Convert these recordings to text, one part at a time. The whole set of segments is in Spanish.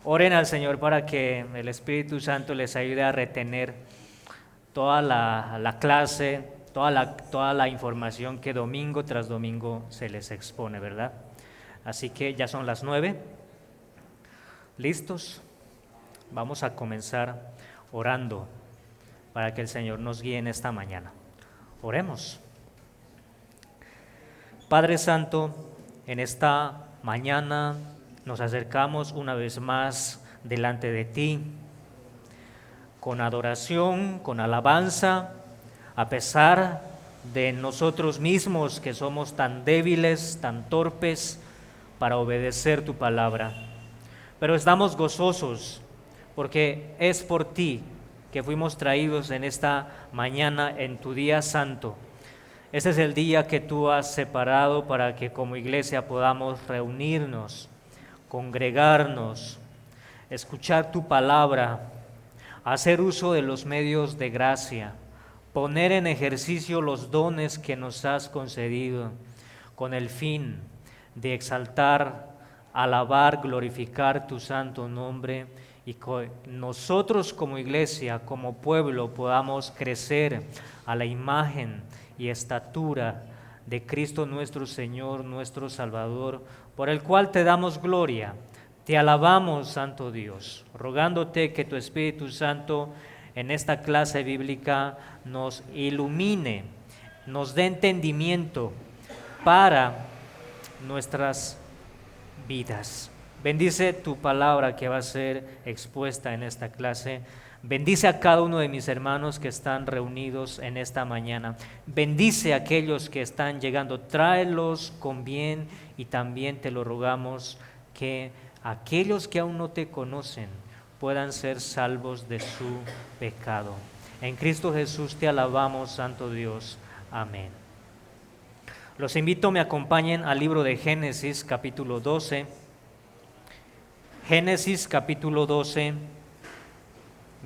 Oren al Señor para que el Espíritu Santo les ayude a retener toda la clase, toda la información que domingo tras domingo se les expone, ¿verdad? Así que ya son las 9. ¿Listos? Vamos a comenzar orando para que el Señor nos guíe en esta mañana. Oremos. Padre Santo, en esta mañana nos acercamos una vez más delante de ti, con adoración, con alabanza, a pesar de nosotros mismos que somos tan débiles, tan torpes para obedecer tu palabra. Pero estamos gozosos porque es por ti que fuimos traídos en esta mañana, en tu día santo. Este es el día que tú has separado para que como iglesia podamos reunirnos, congregarnos, escuchar tu palabra, hacer uso de los medios de gracia, poner en ejercicio los dones que nos has concedido, con el fin de exaltar, alabar, glorificar tu santo nombre y que nosotros como iglesia, como pueblo, podamos crecer a la imagen y estatura de Cristo nuestro Señor, nuestro Salvador, por el cual te damos gloria. Te alabamos, Santo Dios, rogándote que tu Espíritu Santo en esta clase bíblica nos ilumine, nos dé entendimiento para nuestras vidas. Bendice tu palabra que va a ser expuesta en esta clase. Bendice a cada uno de mis hermanos que están reunidos en esta mañana. Bendice a aquellos que están llegando. Tráelos con bien y también te lo rogamos que aquellos que aún no te conocen puedan ser salvos de su pecado. En Cristo Jesús te alabamos, Santo Dios. Amén. Los invito a que me acompañen al libro de Génesis, capítulo 12. Génesis, capítulo 12,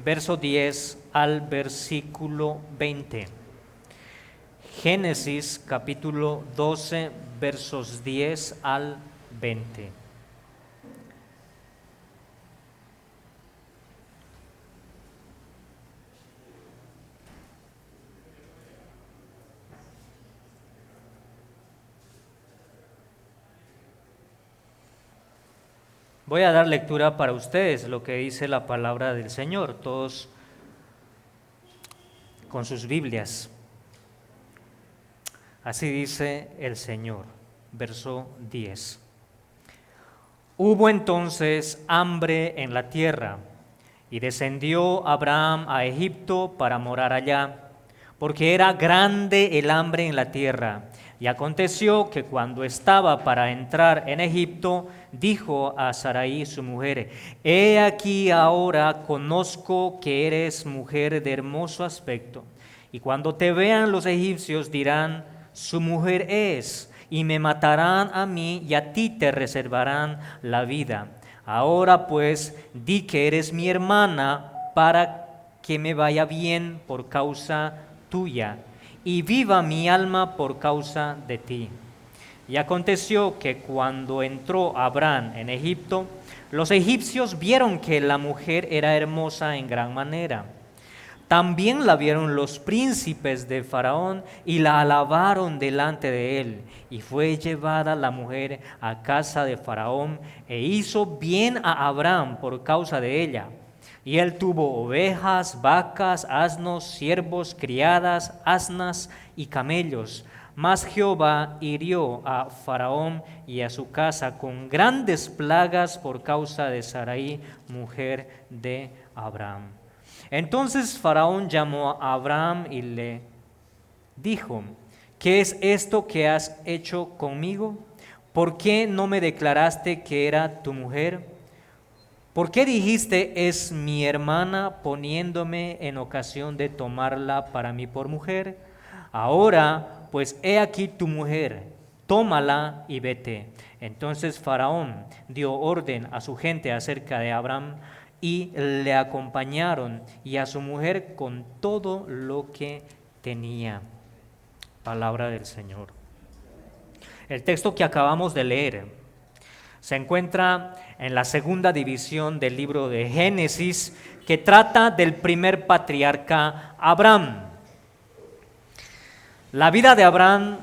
verso 10 al versículo 20. Génesis, capítulo 12, versos 10 al 20. Voy a dar lectura para ustedes lo que dice la palabra del Señor, todos con sus Biblias. Así dice el Señor, verso 10. Hubo entonces hambre en la tierra, y descendió Abraham a Egipto para morar allá, porque era grande el hambre en la tierra. Y aconteció que cuando estaba para entrar en Egipto, dijo a Sarai su mujer: He aquí ahora conozco que eres mujer de hermoso aspecto, y cuando te vean los egipcios dirán: su mujer es, y me matarán a mí, y a ti te reservarán la vida. Ahora pues, di que eres mi hermana, para que me vaya bien por causa tuya, y viva mi alma por causa de ti. Y aconteció que cuando entró Abraham en Egipto, los egipcios vieron que la mujer era hermosa en gran manera. También la vieron los príncipes de Faraón y la alabaron delante de él. Y fue llevada la mujer a casa de Faraón e hizo bien a Abraham por causa de ella. Y él tuvo ovejas, vacas, asnos, siervos, criadas, asnas y camellos. Mas Jehová hirió a Faraón y a su casa con grandes plagas por causa de Sarai, mujer de Abraham. Entonces Faraón llamó a Abraham y le dijo: ¿qué es esto que has hecho conmigo? ¿Por qué no me declaraste que era tu mujer? ¿Por qué dijiste es mi hermana, poniéndome en ocasión de tomarla para mí por mujer? Ahora, pues he aquí tu mujer, tómala y vete. Entonces Faraón dio orden a su gente acerca de Abraham y le acompañaron y a su mujer con todo lo que tenía. Palabra del Señor. El texto que acabamos de leer Se encuentra en la segunda división del libro de Génesis, que trata del primer patriarca Abraham. La vida de Abraham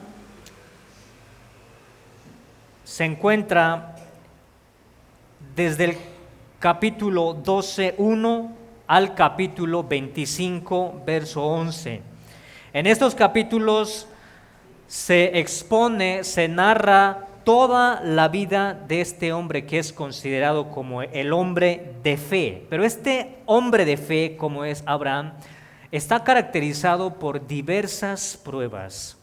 se encuentra desde el capítulo 12:1 al capítulo 25, verso 11. En estos capítulos se expone, se narra toda la vida de este hombre que es considerado como el hombre de fe. Pero este hombre de fe, como es Abraham, está caracterizado por diversas pruebas.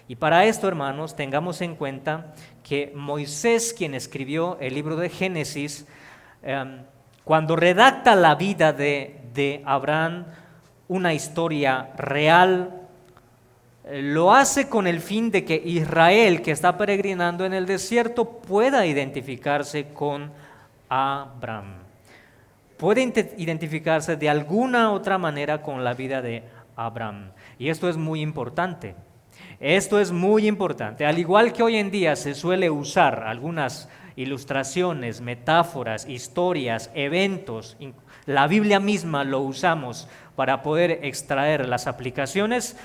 Y para esto, hermanos, tengamos en cuenta que Moisés, quien escribió el libro de Génesis, cuando redacta la vida de Abraham, una historia real, lo hace con el fin de que Israel, que está peregrinando en el desierto, pueda identificarse con Abraham. Puede identificarse de alguna otra manera con la vida de Abraham. Y esto es muy importante. Al igual que hoy en día se suele usar algunas ilustraciones, metáforas, historias, eventos, la Biblia misma lo usamos para poder extraer las aplicaciones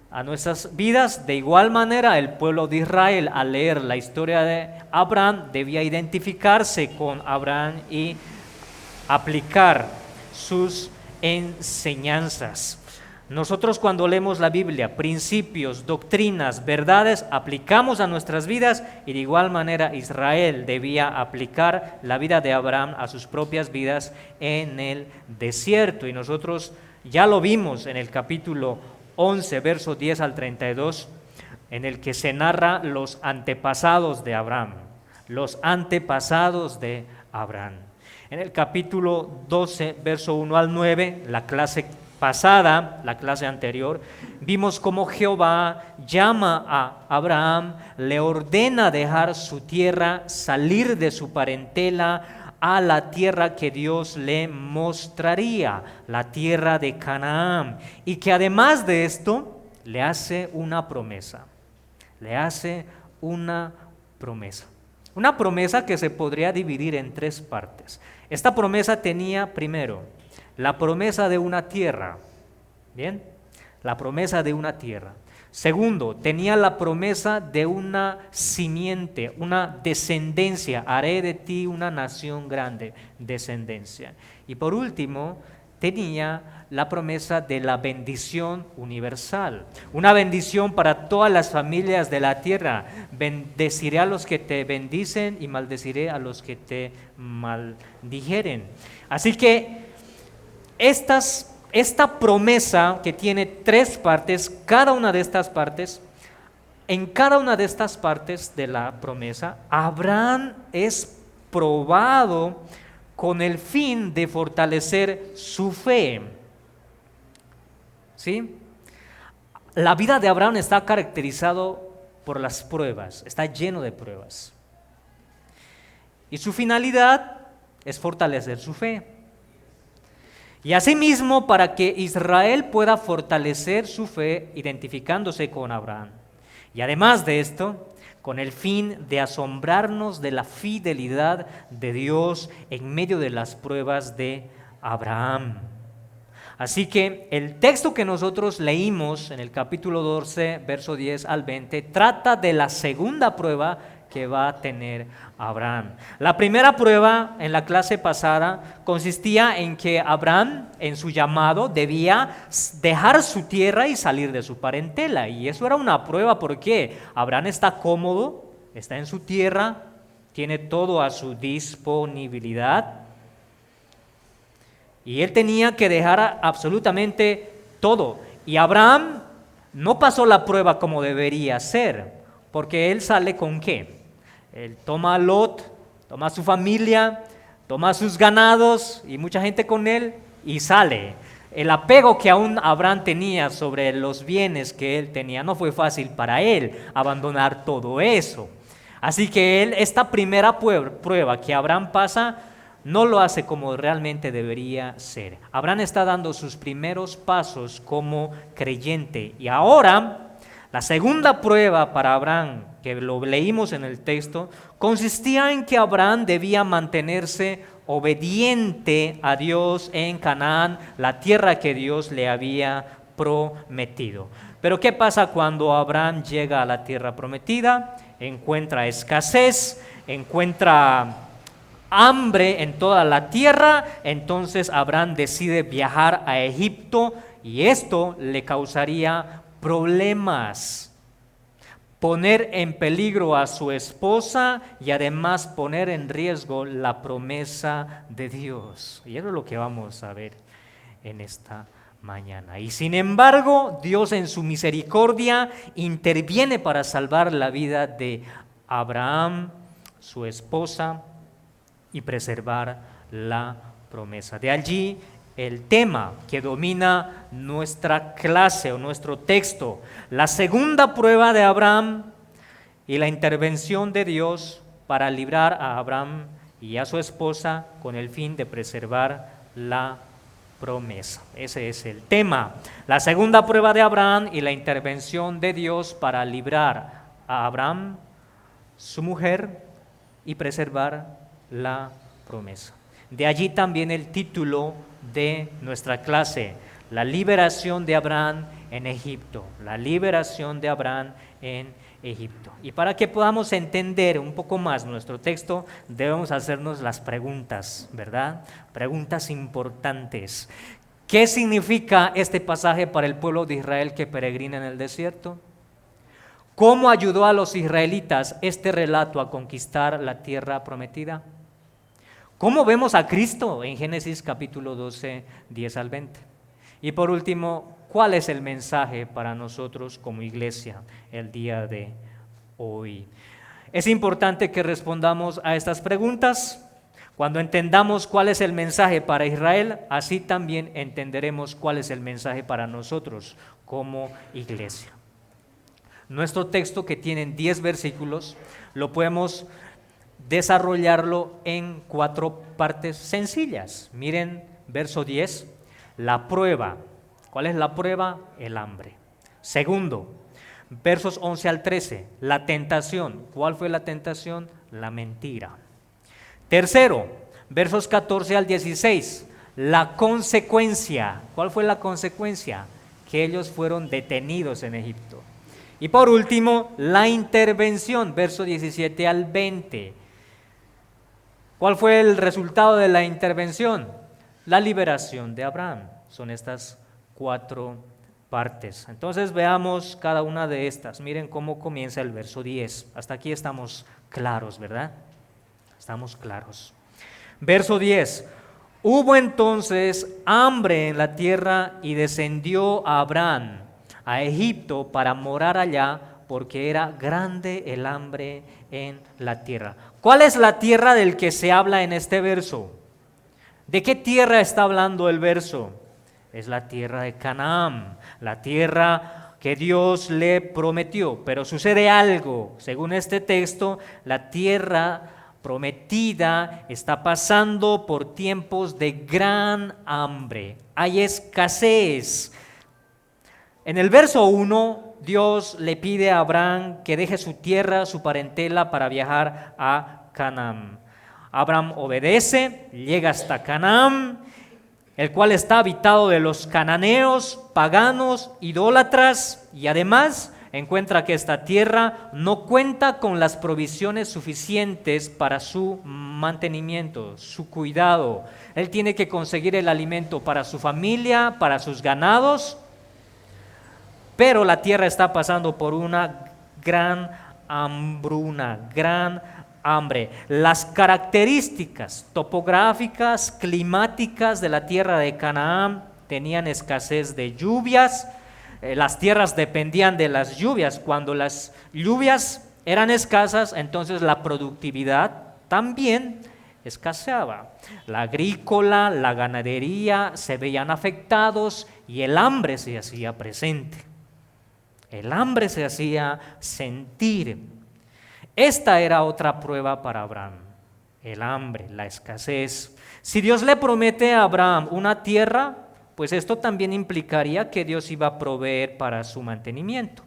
a nuestras vidas. De igual manera, el pueblo de Israel, al leer la historia de Abraham, debía identificarse con Abraham y aplicar sus enseñanzas. Nosotros, cuando leemos la Biblia, principios, doctrinas, verdades, aplicamos a nuestras vidas, y de igual manera Israel debía aplicar la vida de Abraham a sus propias vidas en el desierto. Y nosotros ya lo vimos en el capítulo 11, verso 10 al 32, en el que se narra los antepasados de Abraham. En el capítulo 12, verso 1 al 9, la clase anterior, vimos cómo Jehová llama a Abraham, le ordena dejar su tierra, salir de su parentela a la tierra que Dios le mostraría, la tierra de Canaán, y que además de esto le hace una promesa. Una promesa que se podría dividir en tres partes. Esta promesa tenía primero la promesa de una tierra. Bien, la promesa de una tierra. Segundo, tenía la promesa de una simiente, una descendencia. Haré de ti una nación grande, descendencia. Y por último, tenía la promesa de la bendición universal, una bendición para todas las familias de la tierra. Bendeciré a los que te bendicen y maldeciré a los que te maldijeren. Así que esta promesa, que tiene tres partes, en cada una de estas partes de la promesa, Abraham es probado con el fin de fortalecer su fe. ¿Sí? La vida de Abraham está caracterizado por las pruebas, está lleno de pruebas. Y su finalidad es fortalecer su fe. Y asimismo, para que Israel pueda fortalecer su fe identificándose con Abraham. Y además de esto, con el fin de asombrarnos de la fidelidad de Dios en medio de las pruebas de Abraham. Así que el texto que nosotros leímos en el capítulo 12, verso 10 al 20, trata de la segunda prueba que va a tener Abraham. La primera prueba en la clase pasada consistía en que Abraham, en su llamado, debía dejar su tierra y salir de su parentela. Y eso era una prueba porque Abraham está cómodo, está en su tierra, tiene todo a su disponibilidad. Y él tenía que dejar absolutamente todo. Y Abraham no pasó la prueba como debería ser, porque él sale ¿con qué? Él toma a Lot, toma a su familia, toma a sus ganados y mucha gente con él y sale. El apego que aún Abraham tenía sobre los bienes que él tenía, no fue fácil para él abandonar todo eso. Así que esta primera prueba que Abraham pasa, no lo hace como realmente debería ser. Abraham está dando sus primeros pasos como creyente. Y ahora, la segunda prueba para Abraham que lo leímos en el texto, consistía en que Abraham debía mantenerse obediente a Dios en Canaán, la tierra que Dios le había prometido. Pero ¿qué pasa cuando Abraham llega a la tierra prometida? Encuentra escasez, encuentra hambre en toda la tierra. Entonces Abraham decide viajar a Egipto y esto le causaría problemas, poner en peligro a su esposa y además poner en riesgo la promesa de Dios. Y eso es lo que vamos a ver en esta mañana. Y sin embargo, Dios en su misericordia interviene para salvar la vida de Abraham, su esposa, y preservar la promesa. De allí el tema que domina nuestra clase o nuestro texto, la segunda prueba de Abraham y la intervención de Dios para librar a Abraham y a su esposa con el fin de preservar la promesa. Ese es el tema. La segunda prueba de Abraham y la intervención de Dios para librar a Abraham, su mujer, y preservar la promesa. De allí también el título de nuestra clase, la liberación de Abraham en Egipto, la liberación de Abraham en Egipto. Y para que podamos entender un poco más nuestro texto, debemos hacernos las preguntas, ¿verdad? Preguntas importantes. ¿Qué significa este pasaje para el pueblo de Israel que peregrina en el desierto? ¿Cómo ayudó a los israelitas este relato a conquistar la tierra prometida? ¿Cómo vemos a Cristo en Génesis capítulo 12, 10 al 20? Y por último, ¿cuál es el mensaje para nosotros como iglesia el día de hoy? Es importante que respondamos a estas preguntas. Cuando entendamos cuál es el mensaje para Israel, así también entenderemos cuál es el mensaje para nosotros como iglesia. Nuestro texto, que tiene 10 versículos, lo podemos desarrollarlo en 4 partes sencillas. Miren, verso 10, la prueba. ¿Cuál es la prueba? El hambre. Segundo, versos 11 al 13, la tentación. ¿Cuál fue la tentación? La mentira. Tercero, versos 14 al 16, la consecuencia. ¿Cuál fue la consecuencia? Que ellos fueron detenidos en Egipto. Y por último, la intervención, versos 17 al 20. ¿Cuál fue el resultado de la intervención? La liberación de Abraham. Son estas 4 partes. Entonces veamos cada una de estas. Miren cómo comienza el verso 10. Hasta aquí estamos claros, ¿verdad? Estamos claros. Verso 10. Hubo entonces hambre en la tierra y descendió Abraham a Egipto para morar allá, porque era grande el hambre en la tierra. ¿Cuál es la tierra del que se habla en este verso? ¿De qué tierra está hablando el verso? Es la tierra de Canaán, la tierra que Dios le prometió. Pero sucede algo, según este texto, la tierra prometida está pasando por tiempos de gran hambre. Hay escasez. En el verso 1, Dios le pide a Abraham que deje su tierra, su parentela, para viajar a Canaán. Abraham obedece, llega hasta Canaán, el cual está habitado de los cananeos, paganos, idólatras, y además encuentra que esta tierra no cuenta con las provisiones suficientes para su mantenimiento, su cuidado. Él tiene que conseguir el alimento para su familia, para sus ganados, pero la tierra está pasando por una gran hambruna, gran hambre. Las características topográficas, climáticas de la tierra de Canaán tenían escasez de lluvias. Las tierras dependían de las lluvias. Cuando las lluvias eran escasas, entonces la productividad también escaseaba. La agrícola, la ganadería se veían afectados y el hambre se hacía presente. El hambre se hacía sentir. Esta era otra prueba para Abraham, el hambre, la escasez. Si Dios le promete a Abraham una tierra, pues esto también implicaría que Dios iba a proveer para su mantenimiento.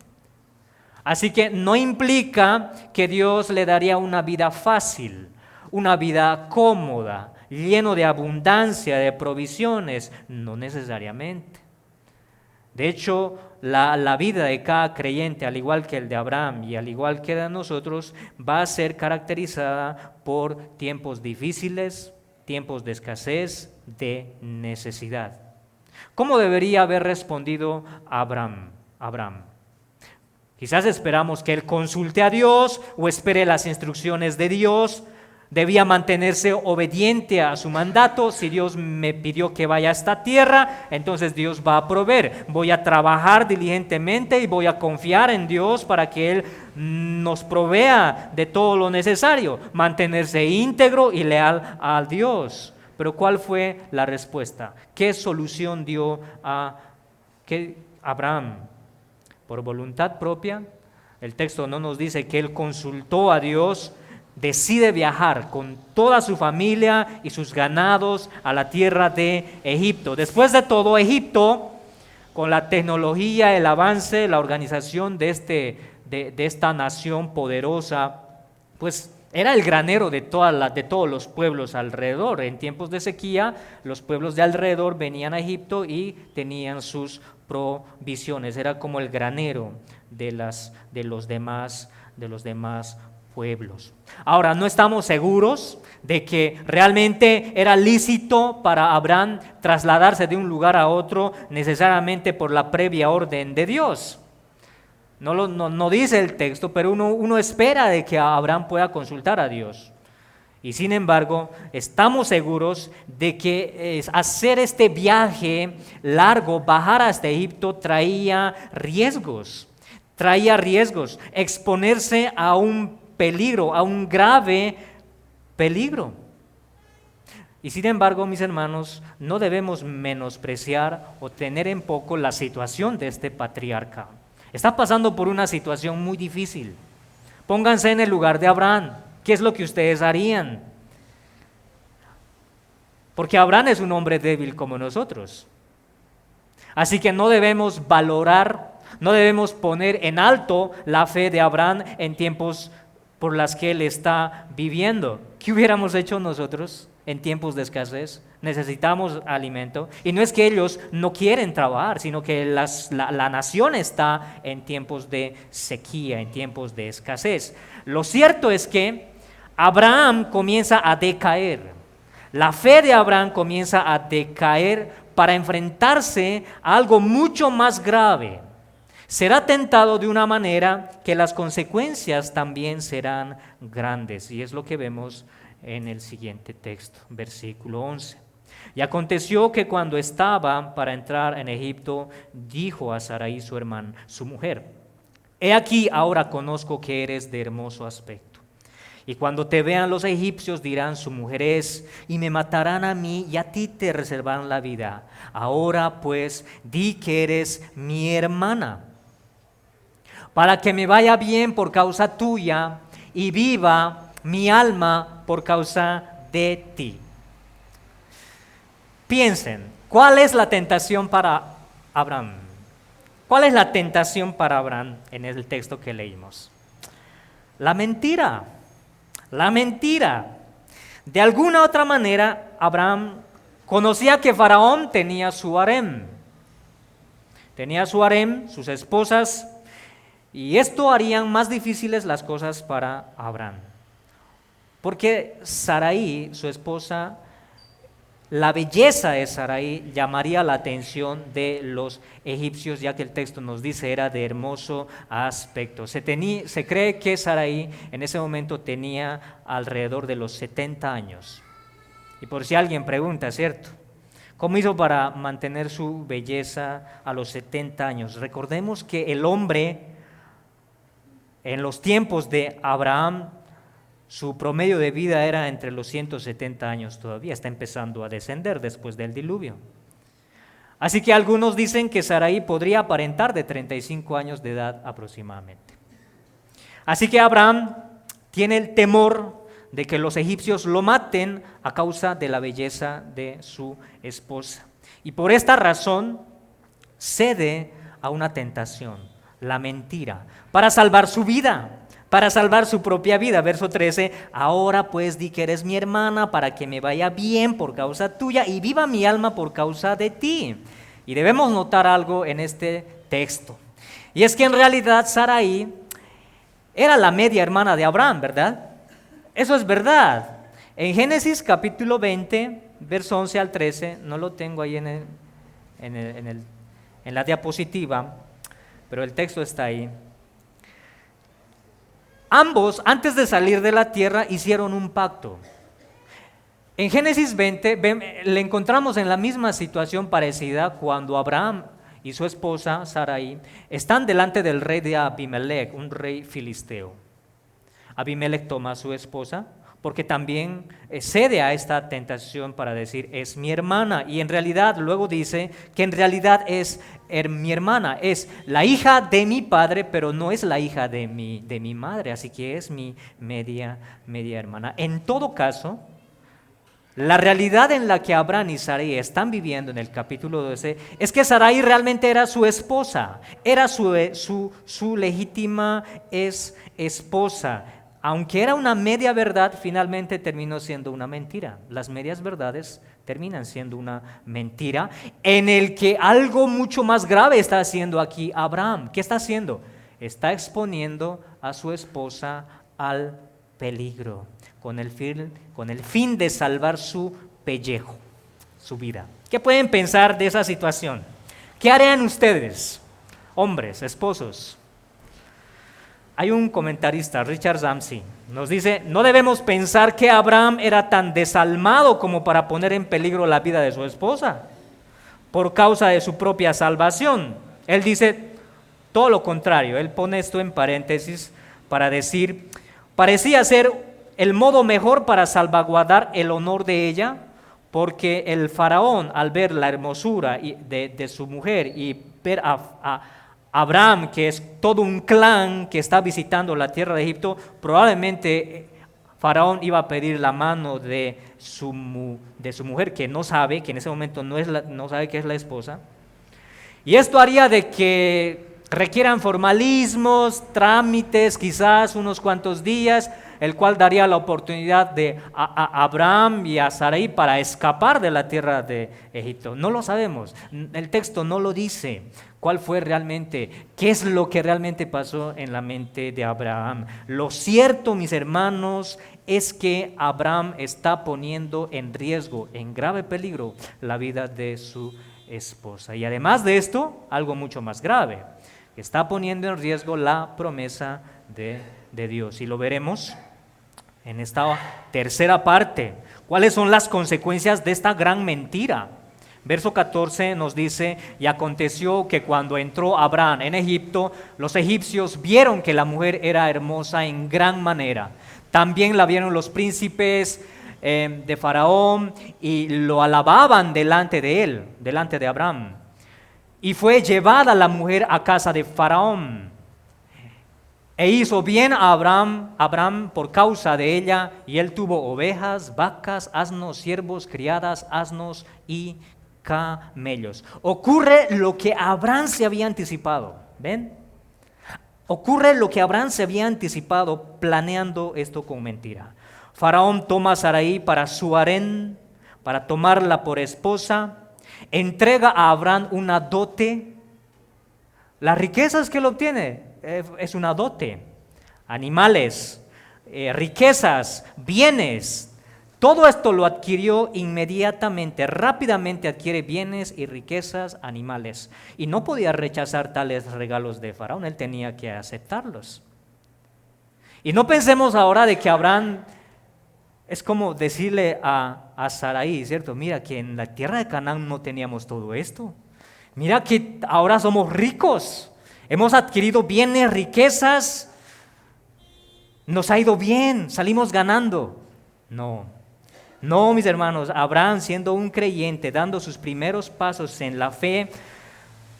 Así que no implica que Dios le daría una vida fácil, una vida cómoda, lleno de abundancia, de provisiones, no necesariamente. De hecho, la vida de cada creyente, al igual que el de Abraham y al igual que de nosotros, va a ser caracterizada por tiempos difíciles, tiempos de escasez, de necesidad. ¿Cómo debería haber respondido Abraham? Quizás esperamos que él consulte a Dios o espere las instrucciones de Dios. Debía mantenerse obediente a su mandato. Si Dios me pidió que vaya a esta tierra, entonces Dios va a proveer. Voy a trabajar diligentemente y voy a confiar en Dios para que Él nos provea de todo lo necesario. Mantenerse íntegro y leal a Dios. Pero ¿cuál fue la respuesta? ¿Qué solución dio a Abraham? Por voluntad propia. El texto no nos dice que él consultó a Dios. Decide viajar con toda su familia y sus ganados a la tierra de Egipto. Después de todo, Egipto, con la tecnología, el avance, la organización de esta nación poderosa, pues era el granero de todos los pueblos alrededor. En tiempos de sequía, los pueblos de alrededor venían a Egipto y tenían sus provisiones. Era como el granero de los demás pueblos. Ahora, no estamos seguros de que realmente era lícito para Abraham trasladarse de un lugar a otro necesariamente por la previa orden de Dios. No dice el texto, pero uno espera de que Abraham pueda consultar a Dios. Y sin embargo, estamos seguros de que hacer este viaje largo, bajar hasta Egipto, traía riesgos, exponerse a un peligro, a un grave peligro. Y sin embargo, mis hermanos, no debemos menospreciar o tener en poco la situación de este patriarca. Está pasando por una situación muy difícil. Pónganse en el lugar de Abraham. ¿Qué es lo que ustedes harían? Porque Abraham es un hombre débil como nosotros. Así que no debemos no debemos poner en alto la fe de Abraham en tiempos por las que él está viviendo. ¿Qué hubiéramos hecho nosotros en tiempos de escasez? Necesitamos alimento. Y no es que ellos no quieren trabajar, sino que la nación está en tiempos de sequía, en tiempos de escasez. Lo cierto es que Abraham comienza a decaer. La fe de Abraham comienza a decaer para enfrentarse a algo mucho más grave. Será tentado de una manera que las consecuencias también serán grandes. Y es lo que vemos en el siguiente texto, versículo 11. Y aconteció que cuando estaba para entrar en Egipto, dijo a Sarai su hermana, su mujer: He aquí, ahora conozco que eres de hermoso aspecto. Y cuando te vean los egipcios dirán, su mujer es, y me matarán a mí y a ti te reservarán la vida. Ahora pues, di que eres mi hermana, para que me vaya bien por causa tuya y viva mi alma por causa de ti. Piensen, ¿cuál es la tentación para Abraham? ¿Cuál es la tentación para Abraham en el texto que leímos? La mentira. La mentira. De alguna otra manera, Abraham conocía que Faraón tenía su harem. Tenía su harem, sus esposas, y esto harían más difíciles las cosas para Abraham. Porque Sarai, su esposa, la belleza de Sarai llamaría la atención de los egipcios, ya que el texto nos dice era de hermoso aspecto. Se cree que Sarai en ese momento tenía alrededor de los 70 años. Y por si alguien pregunta, ¿cierto? ¿Cómo hizo para mantener su belleza a los 70 años? Recordemos que el hombre en los tiempos de Abraham, su promedio de vida era entre los 170 años todavía, está empezando a descender después del diluvio. Así que algunos dicen que Sarai podría aparentar de 35 años de edad aproximadamente. Así que Abraham tiene el temor de que los egipcios lo maten a causa de la belleza de su esposa. Y por esta razón cede a una tentación. la mentira, para salvar su vida, para salvar su propia vida. Verso 13, ahora pues di que eres mi hermana para que me vaya bien por causa tuya y viva mi alma por causa de ti. Y debemos notar algo en este texto, y es que en realidad Sarai era la media hermana de Abraham, ¿verdad? Eso es verdad. En Génesis capítulo 20, verso 11 al 13, no lo tengo ahí en la diapositiva, pero el texto está ahí. Ambos, antes de salir de la tierra, hicieron un pacto. En Génesis 20 le encontramos en la misma situación parecida cuando Abraham y su esposa Sarai están delante del rey de Abimelech, un rey filisteo. Abimelech toma a su esposa porque también cede a esta tentación para decir, es mi hermana, y en realidad luego dice que en realidad es mi hermana, es la hija de mi padre, pero no es la hija de mi madre, así que es mi media hermana. En todo caso, la realidad en la que Abraham y Sarai están viviendo en el capítulo 12 es que Sarai realmente era su esposa, era su legítima esposa. Aunque era una media verdad, finalmente terminó siendo una mentira. Las medias verdades terminan siendo una mentira, en el que algo mucho más grave está haciendo aquí Abraham. ¿Qué está haciendo? Está exponiendo a su esposa al peligro, con el fin de salvar su pellejo, su vida. ¿Qué pueden pensar de esa situación? ¿Qué harían ustedes, hombres, esposos? Hay un comentarista, Richard Dempsey, nos dice, no debemos pensar que Abraham era tan desalmado como para poner en peligro la vida de su esposa por causa de su propia salvación. Él dice todo lo contrario, él pone esto en paréntesis para decir, parecía ser el modo mejor para salvaguardar el honor de ella, porque el faraón, al ver la hermosura de su mujer y ver a Abraham, que es todo un clan que está visitando la tierra de Egipto, probablemente Faraón iba a pedir la mano de su mujer, que no sabe, que en ese momento no sabe que es la esposa. Y esto haría de que requieran formalismos, trámites, quizás unos cuantos días, el cual daría la oportunidad a Abraham y a Sarai para escapar de la tierra de Egipto. No lo sabemos, el texto no lo dice. ¿Cuál fue realmente? ¿Qué es lo que realmente pasó en la mente de Abraham? Lo cierto, mis hermanos, es que Abraham está poniendo en riesgo, en grave peligro, la vida de su esposa. Y además de esto, algo mucho más grave, está poniendo en riesgo la promesa de Dios. Y lo veremos en esta tercera parte. ¿Cuáles son las consecuencias de esta gran mentira? Verso 14 nos dice, y aconteció que cuando entró Abraham en Egipto, los egipcios vieron que la mujer era hermosa en gran manera. También la vieron los príncipes de Faraón y lo alababan delante de él, delante de Abraham. Y fue llevada la mujer a casa de Faraón. E hizo bien a Abraham por causa de ella, y él tuvo ovejas, vacas, asnos, siervos, criadas, asnos y camellos. Ocurre lo que Abraham se había anticipado, ¿ven? Ocurre lo que Abraham se había anticipado planeando esto con mentira. Faraón toma a Sarai para su harén, para tomarla por esposa, entrega a Abraham una dote. Las riquezas que él obtiene es una dote, animales, riquezas, bienes. Todo esto lo adquirió inmediatamente, rápidamente adquiere bienes y riquezas, animales. Y no podía rechazar tales regalos de Faraón, él tenía que aceptarlos. Y no pensemos ahora de que Abraham es como decirle a Sarai, ¿cierto? Mira que en la tierra de Canaán no teníamos todo esto. Mira que ahora somos ricos, hemos adquirido bienes, riquezas, nos ha ido bien, salimos ganando. No, mis hermanos, Abraham, siendo un creyente, dando sus primeros pasos en la fe,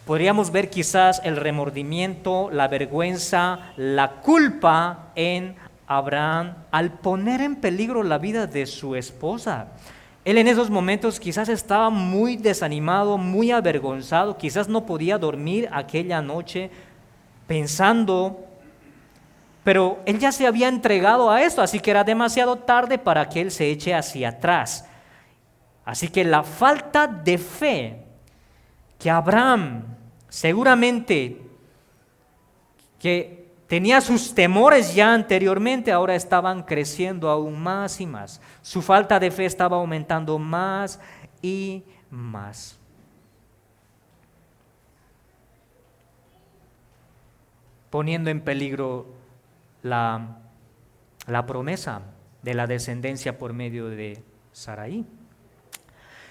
podríamos ver quizás el remordimiento, la vergüenza, la culpa en Abraham al poner en peligro la vida de su esposa. Él en esos momentos quizás estaba muy desanimado, muy avergonzado, quizás no podía dormir aquella noche pensando, pero él ya se había entregado a esto, así que era demasiado tarde para que él se eche hacia atrás. Así que la falta de fe que Abraham seguramente que tenía sus temores ya anteriormente, ahora estaban creciendo aún más y más. Su falta de fe estaba aumentando más y más. Poniendo en peligro la promesa de la descendencia por medio de Sarai.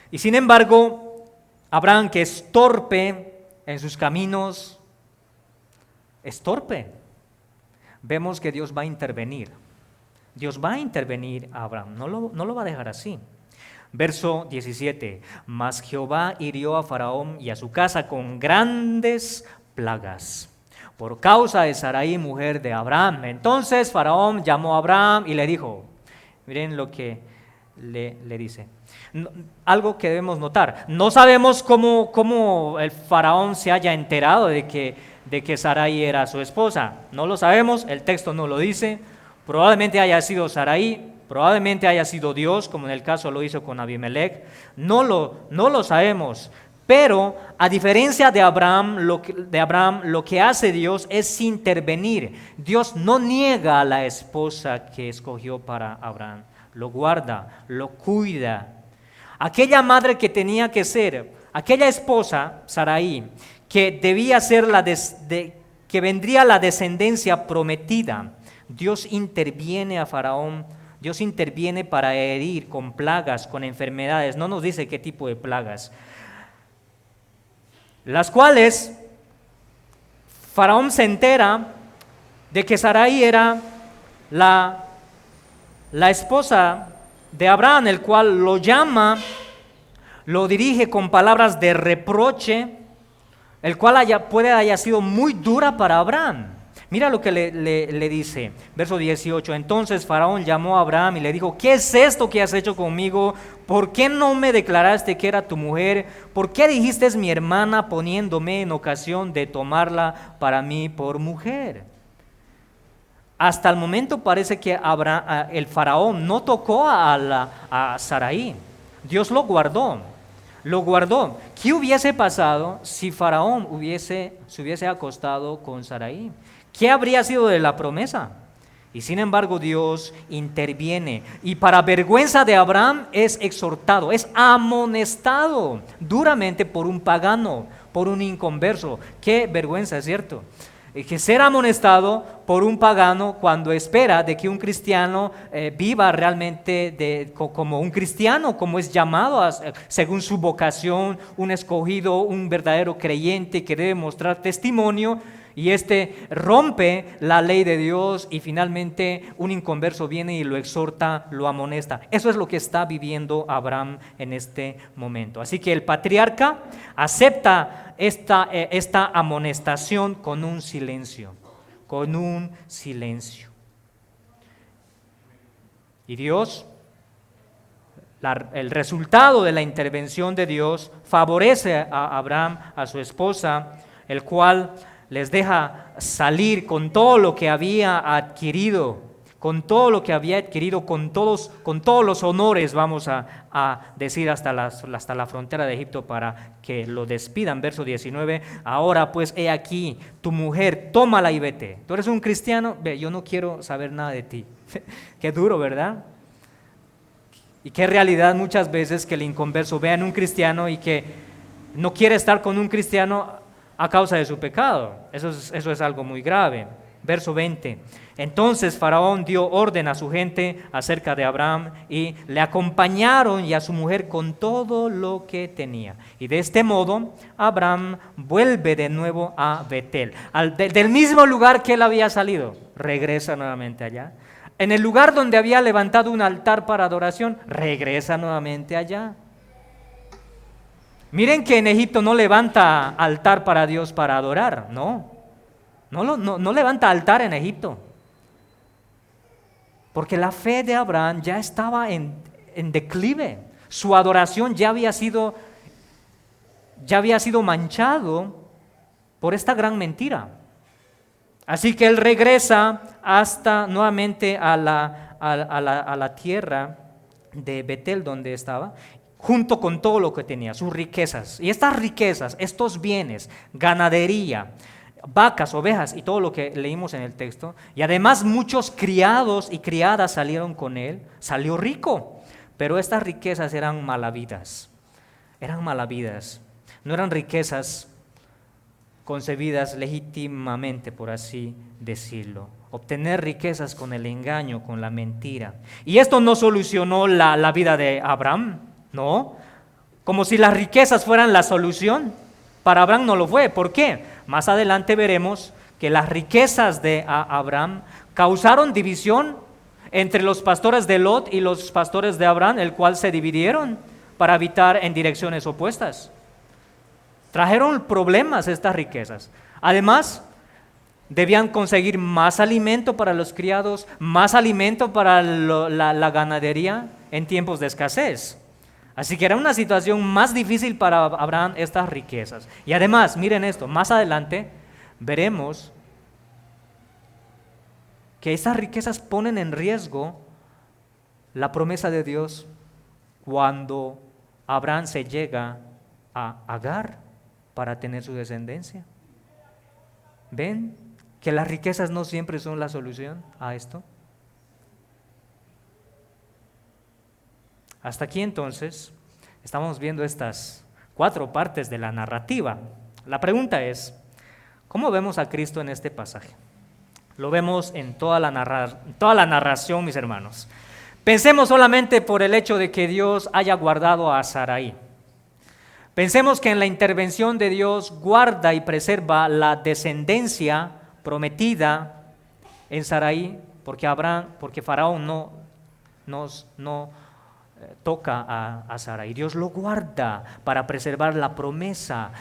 Y sin embargo, Abraham, que es torpe en sus caminos, es torpe. Vemos que Dios va a intervenir. Dios va a intervenir a Abraham, no lo va a dejar así. Verso 17, mas Jehová hirió a Faraón y a su casa con grandes plagas, por causa de Sarai, mujer de Abraham. Entonces Faraón llamó a Abraham y le dijo, miren lo que le dice. Algo que debemos notar, no sabemos cómo el Faraón se haya enterado de que Sarai era su esposa. No lo sabemos, el texto no lo dice. Probablemente haya sido Sarai, probablemente haya sido Dios, como en el caso lo hizo con Abimelech. No lo sabemos. Pero a diferencia de Abraham, lo que hace Dios es intervenir. Dios no niega a la esposa que escogió para Abraham. Lo guarda, lo cuida. Aquella madre que tenía que ser, aquella esposa, Sarai, que debía ser que vendría la descendencia prometida, Dios interviene a Faraón, Dios interviene para herir con plagas, con enfermedades. No nos dice qué tipo de plagas, las cuales Faraón se entera de que Sarai era la esposa de Abraham, el cual lo llama, lo dirige con palabras de reproche, el cual puede haya sido muy dura para Abraham. Mira lo que le dice, verso 18. Entonces Faraón llamó a Abraham y le dijo, ¿qué es esto que has hecho conmigo? ¿Por qué no me declaraste que era tu mujer? ¿Por qué dijiste es mi hermana, poniéndome en ocasión de tomarla para mí por mujer? Hasta el momento parece que el Faraón no tocó a Sarai. Dios lo guardó. ¿Qué hubiese pasado si Faraón se hubiese acostado con Sarai? ¿Qué habría sido de la promesa? Y sin embargo Dios interviene y para vergüenza de Abraham es exhortado, es amonestado duramente por un pagano, por un inconverso. Qué vergüenza, ¿cierto? Que ser amonestado por un pagano cuando espera de que un cristiano viva realmente como un cristiano, como es llamado según su vocación, un escogido, un verdadero creyente que debe mostrar testimonio, y rompe la ley de Dios y finalmente un inconverso viene y lo exhorta, lo amonesta. Eso es lo que está viviendo Abraham en este momento. Así que el patriarca acepta esta amonestación con un silencio. Y Dios, el resultado de la intervención de Dios favorece a Abraham, a su esposa, el cual les deja salir con todo lo que había adquirido, con todos los honores, vamos a decir, hasta la frontera de Egipto para que lo despidan. Verso 19, ahora pues he aquí, tu mujer, tómala y vete. Tú eres un cristiano, ve, yo no quiero saber nada de ti. Qué duro, ¿verdad? Y qué realidad muchas veces que el inconverso vea en un cristiano y que no quiere estar con un cristiano a causa de su pecado. Eso es algo muy grave. Verso 20. Entonces Faraón dio orden a su gente acerca de Abraham y le acompañaron y a su mujer con todo lo que tenía. Y de este modo Abraham vuelve de nuevo a Betel, del mismo lugar que él había salido. Regresa nuevamente allá. En el lugar donde había levantado un altar para adoración, regresa nuevamente allá. Miren que en Egipto no levanta altar para Dios para adorar, no levanta altar en Egipto. Porque la fe de Abraham ya estaba en declive. Su adoración ya había sido manchado por esta gran mentira. Así que él regresa hasta nuevamente a la tierra de Betel donde estaba, junto con todo lo que tenía, sus riquezas. Y estas riquezas, estos bienes, ganadería, vacas, ovejas y todo lo que leímos en el texto, y además muchos criados y criadas salieron con él, salió rico, pero estas riquezas eran malavidas, no eran riquezas concebidas legítimamente, por así decirlo. Obtener riquezas con el engaño, con la mentira. Y esto no solucionó la vida de Abraham, no, como si las riquezas fueran la solución. Para Abraham no lo fue. ¿Por qué? Más adelante veremos que las riquezas de Abraham causaron división entre los pastores de Lot y los pastores de Abraham, el cual se dividieron para habitar en direcciones opuestas. Trajeron problemas estas riquezas. Además, debían conseguir más alimento para los criados, más alimento para la ganadería en tiempos de escasez. Así que era una situación más difícil para Abraham estas riquezas. Y además, miren esto, más adelante veremos que estas riquezas ponen en riesgo la promesa de Dios cuando Abraham se llega a Agar para tener su descendencia. ¿Ven que las riquezas no siempre son la solución a esto? Hasta aquí entonces estamos viendo estas 4 partes de la narrativa. La pregunta es, ¿cómo vemos a Cristo en este pasaje? Lo vemos en toda la narración, mis hermanos. Pensemos solamente por el hecho de que Dios haya guardado a Sarai. Pensemos que en la intervención de Dios guarda y preserva la descendencia prometida en Sarai, porque Faraón no toca a Sarai. Dios lo guarda para preservar la promesa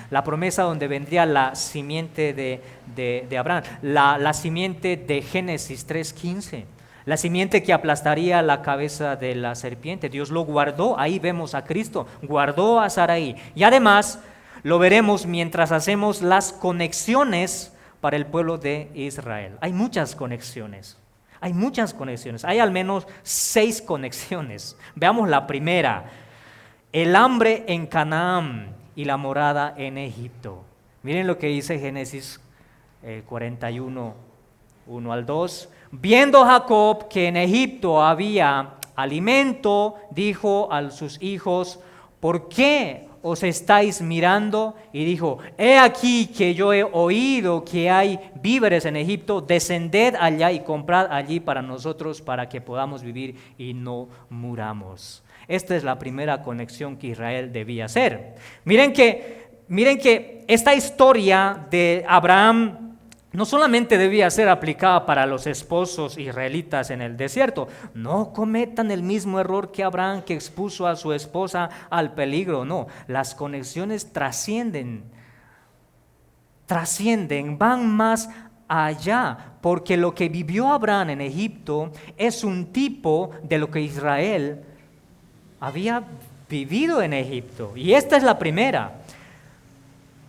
donde vendría la simiente de Abraham, la simiente de Génesis 3:15. La simiente que aplastaría la cabeza de la serpiente. Dios lo guardó, ahí vemos a Cristo, guardó a Sarai. Y además lo veremos mientras hacemos las conexiones para el pueblo de Israel. Hay muchas conexiones, hay al menos 6 conexiones. Veamos la primera, el hambre en Canaán y la morada en Egipto. Miren lo que dice Génesis 41, 1 al 2. Viendo Jacob que en Egipto había alimento, dijo a sus hijos, ¿por qué os estáis mirando? Y dijo, he aquí que yo he oído que hay víveres en Egipto, descended allá y comprad allí para nosotros, para que podamos vivir y no muramos. Esta es la primera conexión que Israel debía hacer. Miren que esta historia de Abraham no solamente debía ser aplicada para los esposos israelitas en el desierto. No cometan el mismo error que Abraham, que expuso a su esposa al peligro. No, las conexiones trascienden, van más allá, porque lo que vivió Abraham en Egipto es un tipo de lo que Israel había vivido en Egipto. Y esta es la primera.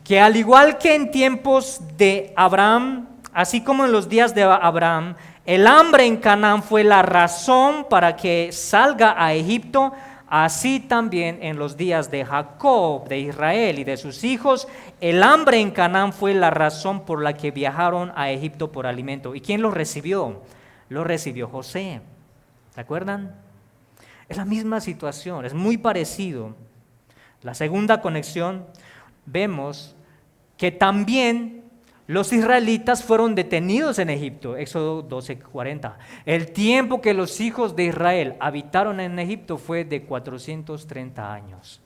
Que al igual que en tiempos de Abraham, así como en los días de Abraham, el hambre en Canaán fue la razón para que salga a Egipto, así también en los días de Jacob, de Israel y de sus hijos, el hambre en Canaán fue la razón por la que viajaron a Egipto por alimento. ¿Y quién los recibió? Lo recibió José. ¿Se acuerdan? Es la misma situación, es muy parecido. La segunda conexión, vemos que también los israelitas fueron detenidos en Egipto, Éxodo 12:40. El tiempo que los hijos de Israel habitaron en Egipto fue de 430 años.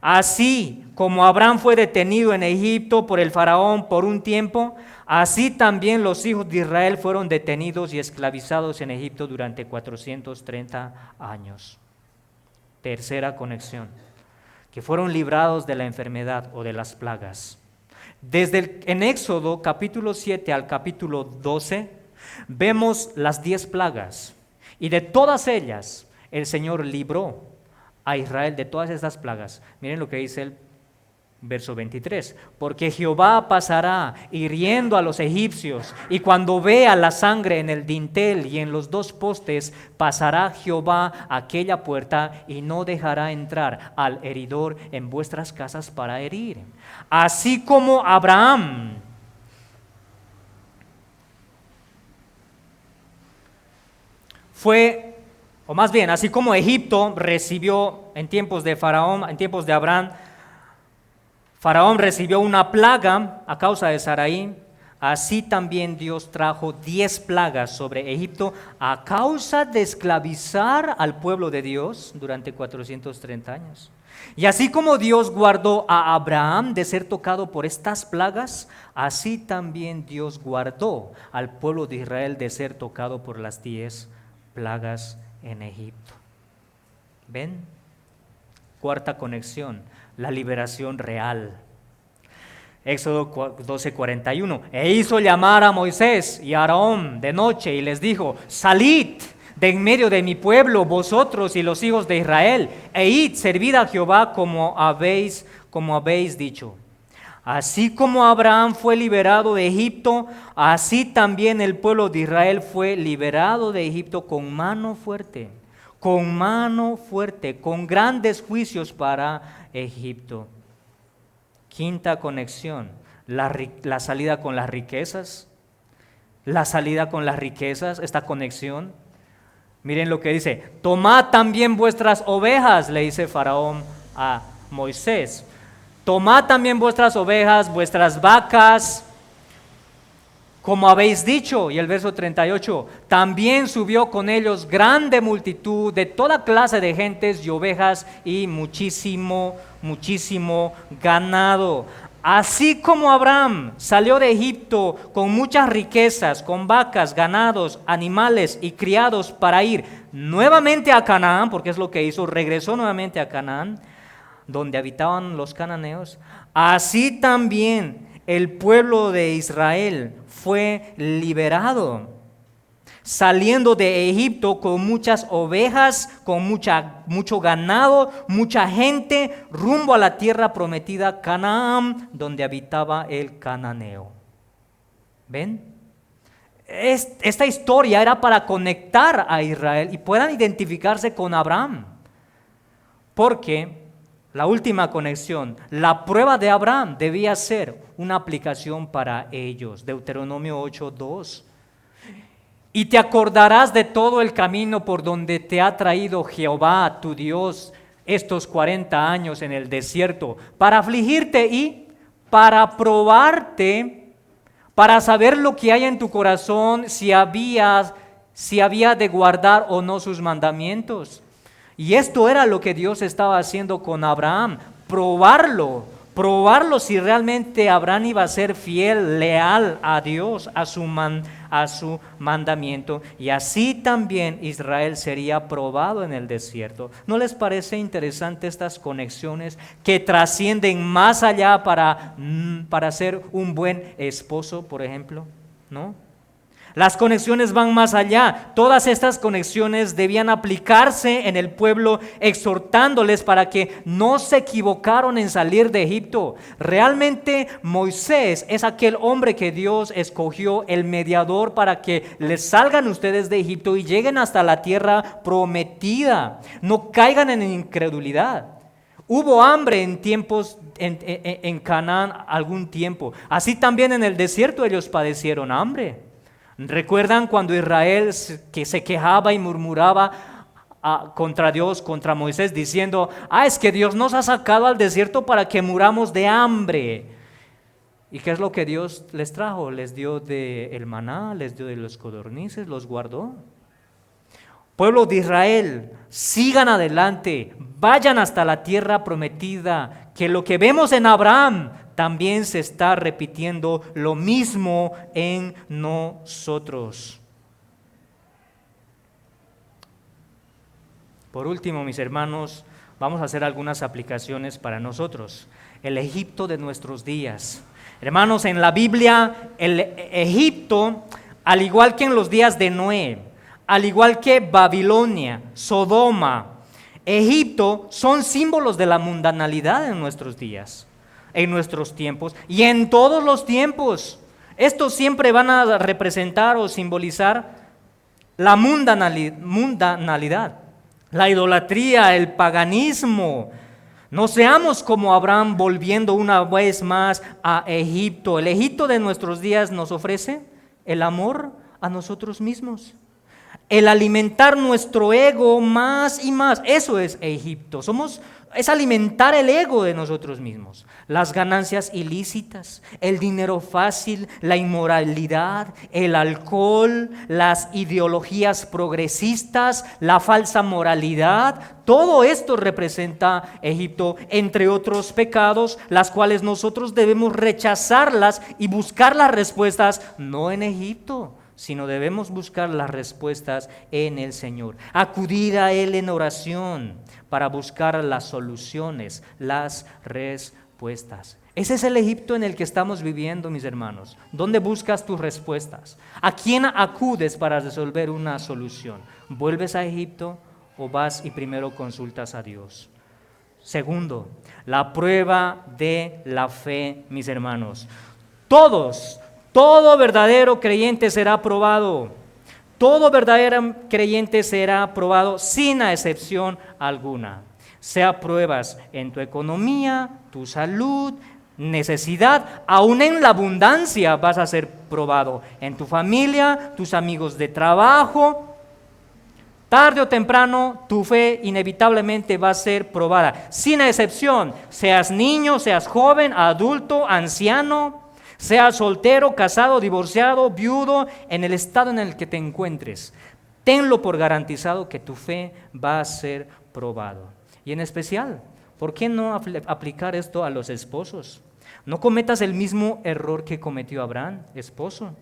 Así como Abraham fue detenido en Egipto por el faraón por un tiempo, así también los hijos de Israel fueron detenidos y esclavizados en Egipto durante 430 años. Tercera conexión, que fueron librados de la enfermedad o de las plagas. En Éxodo capítulo 7 al capítulo 12 vemos las 10 plagas, y de todas ellas el Señor libró a Israel de todas estas plagas. Miren lo que dice el Verso 23, porque Jehová pasará hiriendo a los egipcios, y cuando vea la sangre en el dintel y en los dos postes, pasará Jehová aquella puerta y no dejará entrar al heridor en vuestras casas para herir. Así como Abraham fue, o más bien, así como Egipto recibió en tiempos de Faraón, en tiempos de Abraham, Faraón recibió una plaga a causa de Sarai, así también Dios trajo 10 plagas sobre Egipto a causa de esclavizar al pueblo de Dios durante 430 años. Y así como Dios guardó a Abraham de ser tocado por estas plagas, así también Dios guardó al pueblo de Israel de ser tocado por las 10 plagas en Egipto. ¿Ven? Cuarta conexión, la liberación real. Éxodo 12:41. E hizo llamar a Moisés y a Aarón de noche y les dijo: salid de en medio de mi pueblo, vosotros y los hijos de Israel, e id, servid a Jehová como habéis dicho. Así como Abraham fue liberado de Egipto, así también el pueblo de Israel fue liberado de Egipto con mano fuerte, con grandes juicios para Egipto. Quinta conexión, la salida con las riquezas. Esta conexión. Miren lo que dice: tomad también vuestras ovejas, le dice Faraón a Moisés. Tomad también vuestras ovejas, vuestras vacas, como habéis dicho. Y el verso 38, también subió con ellos grande multitud de toda clase de gentes y ovejas y muchísimo ganado. Así como Abraham salió de Egipto con muchas riquezas, con vacas, ganados, animales y criados para ir nuevamente a Canaán, porque es lo que hizo, regresó nuevamente a Canaán, donde habitaban los cananeos, así también el pueblo de Israel fue liberado, saliendo de Egipto con muchas ovejas, con mucho ganado, mucha gente, rumbo a la tierra prometida Canaán, donde habitaba el cananeo. ¿Ven? Esta historia era para conectar a Israel y puedan identificarse con Abraham, porque la última conexión, la prueba de Abraham debía ser una aplicación para ellos. Deuteronomio 8:2. Y te acordarás de todo el camino por donde te ha traído Jehová tu Dios estos 40 años en el desierto, para afligirte y para probarte, para saber lo que hay en tu corazón, si había de guardar o no sus mandamientos. Y esto era lo que Dios estaba haciendo con Abraham, probarlo si realmente Abraham iba a ser fiel, leal a Dios, a su mandamiento, y así también Israel sería probado en el desierto. ¿No les parece interesante estas conexiones que trascienden más allá para ser un buen esposo, por ejemplo? ¿No? Las conexiones van más allá. Todas estas conexiones debían aplicarse en el pueblo, exhortándoles para que no se equivocaron en salir de Egipto. Realmente Moisés es aquel hombre que Dios escogió, el mediador, para que les salgan ustedes de Egipto y lleguen hasta la tierra prometida. No caigan en incredulidad. Hubo hambre en Canaán algún tiempo. Así también en el desierto ellos padecieron hambre. ¿Recuerdan cuando Israel que se quejaba y murmuraba contra Dios, contra Moisés, diciendo: es que Dios nos ha sacado al desierto para que muramos de hambre? ¿Y qué es lo que Dios les trajo? Les dio el maná, les dio de los codornices, los guardó. Pueblo de Israel, sigan adelante, vayan hasta la tierra prometida, que lo que vemos en Abraham también se está repitiendo lo mismo en nosotros. Por último, mis hermanos, vamos a hacer algunas aplicaciones para nosotros. El Egipto de nuestros días. Hermanos, en la Biblia, el Egipto, al igual que en los días de Noé, al igual que Babilonia, Sodoma, Egipto, son símbolos de la mundanalidad en nuestros días. en nuestros tiempos y en todos los tiempos. Estos siempre van a representar o simbolizar la mundanalidad, la idolatría, el paganismo. No seamos como Abraham volviendo una vez más a Egipto. El Egipto de nuestros días nos ofrece el amor a nosotros mismos, el alimentar nuestro ego más y más. Eso es Egipto. Es alimentar el ego de nosotros mismos. Las ganancias ilícitas, el dinero fácil, la inmoralidad, el alcohol, las ideologías progresistas, la falsa moralidad. Todo esto representa Egipto, entre otros pecados, las cuales nosotros debemos rechazarlas y buscar las respuestas no en Egipto, sino debemos buscar las respuestas en el Señor. Acudir a Él en oración para buscar las soluciones, las respuestas. Ese es el Egipto en el que estamos viviendo, mis hermanos. ¿Dónde buscas tus respuestas? ¿A quién acudes para resolver una solución? ¿Vuelves a Egipto o vas y primero consultas a Dios? Segundo, la prueba de la fe, mis hermanos. Todo verdadero creyente será probado. Todo verdadero creyente será probado sin excepción alguna. Sea pruebas en tu economía, tu salud, necesidad, aún en la abundancia vas a ser probado. En tu familia, tus amigos de trabajo, tarde o temprano tu fe inevitablemente va a ser probada. Sin excepción, seas niño, seas joven, adulto, anciano, seas soltero, casado, divorciado, viudo, en el estado en el que te encuentres, tenlo por garantizado que tu fe va a ser probado. Y en especial, ¿por qué no aplicar esto a los esposos? No cometas el mismo error que cometió Abraham, esposo.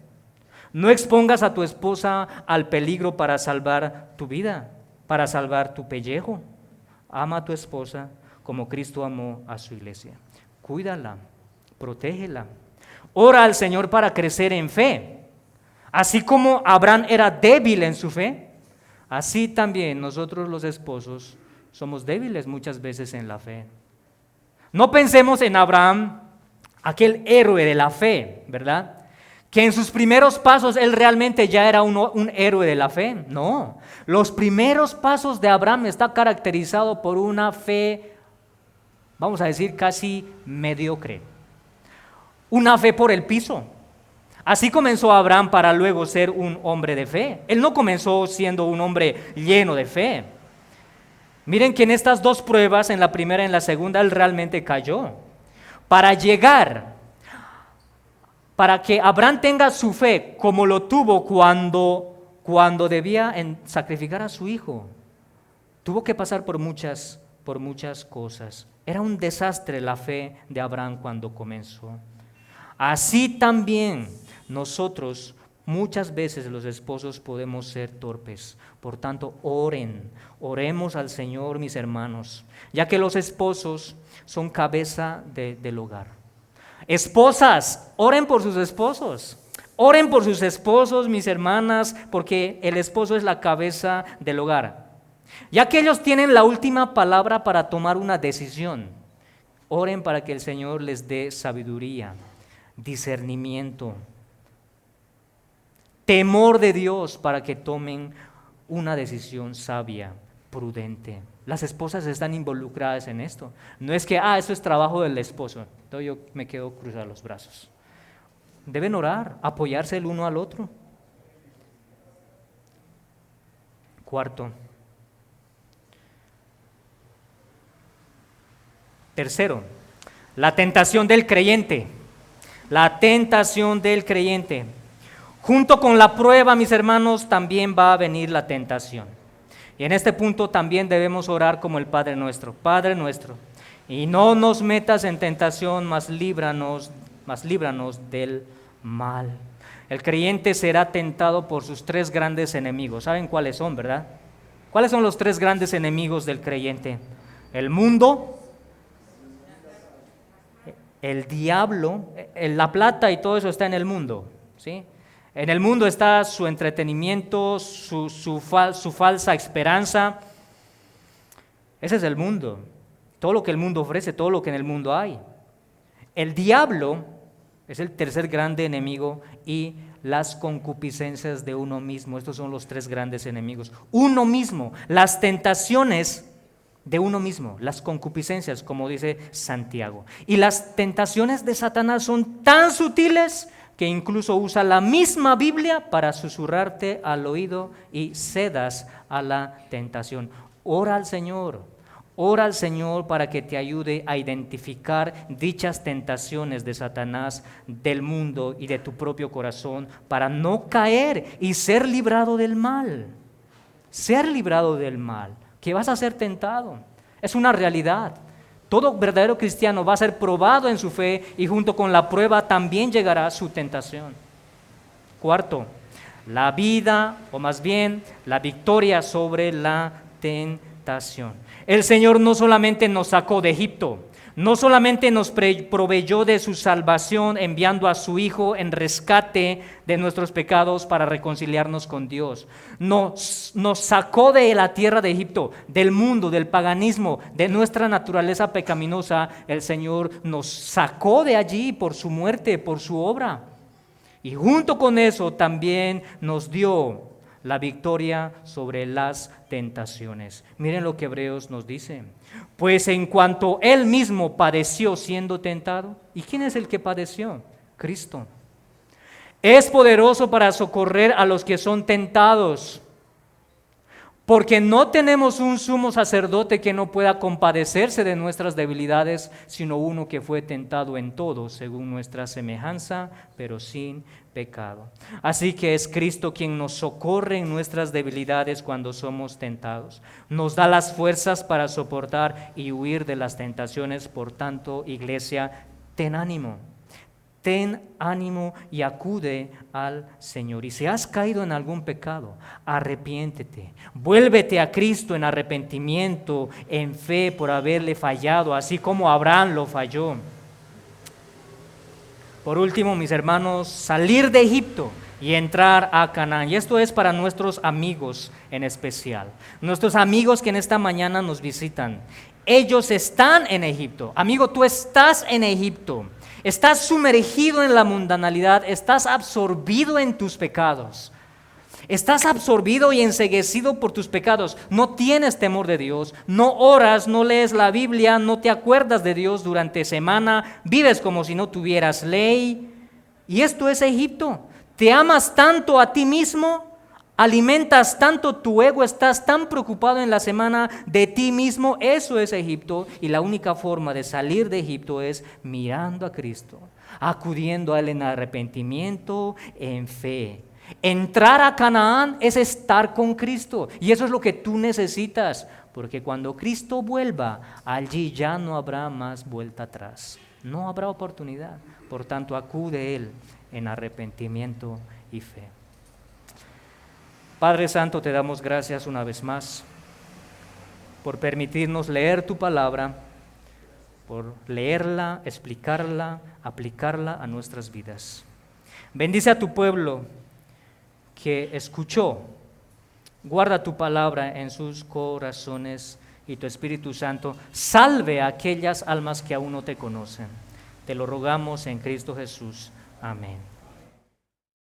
No expongas a tu esposa al peligro para salvar tu vida, para salvar tu pellejo. Ama a tu esposa como Cristo amó a su iglesia. Cuídala, protégela. Ora al Señor para crecer en fe. Así como Abraham era débil en su fe, así también nosotros los esposos somos débiles muchas veces en la fe. No pensemos en Abraham, aquel héroe de la fe, ¿verdad? Que en sus primeros pasos él realmente ya era un héroe de la fe. No, los primeros pasos de Abraham está caracterizado por una fe, vamos a decir, casi mediocre. Una fe por el piso. Así comenzó Abraham para luego ser un hombre de fe. Él no comenzó siendo un hombre lleno de fe. Miren que en estas dos pruebas, en la primera y en la segunda, él realmente cayó. Para que Abraham tenga su fe como lo tuvo cuando debía sacrificar a su hijo, tuvo que pasar por muchas cosas. Era un desastre la fe de Abraham cuando comenzó. Así también nosotros muchas veces los esposos podemos ser torpes. Por tanto, oremos al Señor, mis hermanos, ya que los esposos son cabeza del hogar. Esposas, oren por sus esposos. Oren por sus esposos, mis hermanas, porque el esposo es la cabeza del hogar. Ya que ellos tienen la última palabra para tomar una decisión, oren para que el Señor les dé sabiduría, discernimiento, temor de Dios para que tomen una decisión sabia, prudente. Las esposas están involucradas en esto. No es que, eso es trabajo del esposo, entonces yo me quedo cruzar los brazos. Deben orar, apoyarse el uno al otro. Tercero, la tentación del creyente. La tentación del creyente. Junto con la prueba, mis hermanos, también va a venir la tentación. Y en este punto también debemos orar como el Padre nuestro. Padre nuestro, y no nos metas en tentación, mas líbranos del mal. El creyente será tentado por sus tres grandes enemigos. ¿Saben cuáles son, verdad? ¿Cuáles son los tres grandes enemigos del creyente? El mundo, el diablo, la plata y todo eso está en el mundo, ¿sí? En el mundo está su entretenimiento, su falsa esperanza. Ese es el mundo, todo lo que el mundo ofrece, todo lo que en el mundo hay. El diablo es el tercer grande enemigo y las concupiscencias de uno mismo. Estos son los tres grandes enemigos. Uno mismo, las tentaciones de uno mismo, las concupiscencias, como dice Santiago. Y las tentaciones de Satanás son tan sutiles que incluso usa la misma Biblia para susurrarte al oído y cedas a la tentación. Ora al Señor para que te ayude a identificar dichas tentaciones de Satanás, del mundo y de tu propio corazón, para no caer y ser librado del mal. Ser librado del mal, que vas a ser tentado. Es una realidad. Todo verdadero cristiano va a ser probado en su fe y junto con la prueba también llegará su tentación. Cuarto, la vida, o más bien la victoria sobre la tentación. El Señor no solamente nos sacó de Egipto, no solamente nos proveyó de su salvación enviando a su Hijo en rescate de nuestros pecados para reconciliarnos con Dios. Nos sacó de la tierra de Egipto, del mundo, del paganismo, de nuestra naturaleza pecaminosa. El Señor nos sacó de allí por su muerte, por su obra. Y junto con eso también nos dio la victoria sobre las tentaciones. Miren lo que Hebreos nos dice. Pues en cuanto Él mismo padeció siendo tentado, ¿y quién es el que padeció? Cristo. Es poderoso para socorrer a los que son tentados, porque no tenemos un sumo sacerdote que no pueda compadecerse de nuestras debilidades, sino uno que fue tentado en todo, según nuestra semejanza, pero sin pecado. Así que es Cristo quien nos socorre en nuestras debilidades cuando somos tentados. Nos da las fuerzas para soportar y huir de las tentaciones. Por tanto, iglesia, ten ánimo y acude al Señor. Y si has caído en algún pecado, arrepiéntete, vuélvete a Cristo en arrepentimiento, en fe por haberle fallado, así como Abraham lo falló. Por último, mis hermanos, salir de Egipto y entrar a Canaán. Y esto es para nuestros amigos en especial, nuestros amigos que en esta mañana nos visitan. Ellos están en Egipto. Amigo, tú estás en Egipto. Estás sumergido en la mundanalidad, estás absorbido en tus pecados. Estás absorbido y enceguecido por tus pecados. No tienes temor de Dios, no oras, no lees la Biblia, no te acuerdas de Dios durante semana, vives como si no tuvieras ley. Y esto es Egipto. Te amas tanto a ti mismo, alimentas tanto tu ego, estás tan preocupado en la semana de ti mismo. Eso es Egipto, y la única forma de salir de Egipto es mirando a Cristo, acudiendo a Él en arrepentimiento, en fe. Entrar a Canaán es estar con Cristo, y eso es lo que tú necesitas, porque cuando Cristo vuelva, allí ya no habrá más vuelta atrás, no habrá oportunidad. Por tanto, acude a Él en arrepentimiento y fe. Padre Santo, te damos gracias una vez más por permitirnos leer tu palabra, por leerla, explicarla, aplicarla a nuestras vidas. Bendice a tu pueblo que escuchó, guarda tu palabra en sus corazones y tu Espíritu Santo salve a aquellas almas que aún no te conocen. Te lo rogamos en Cristo Jesús. Amén.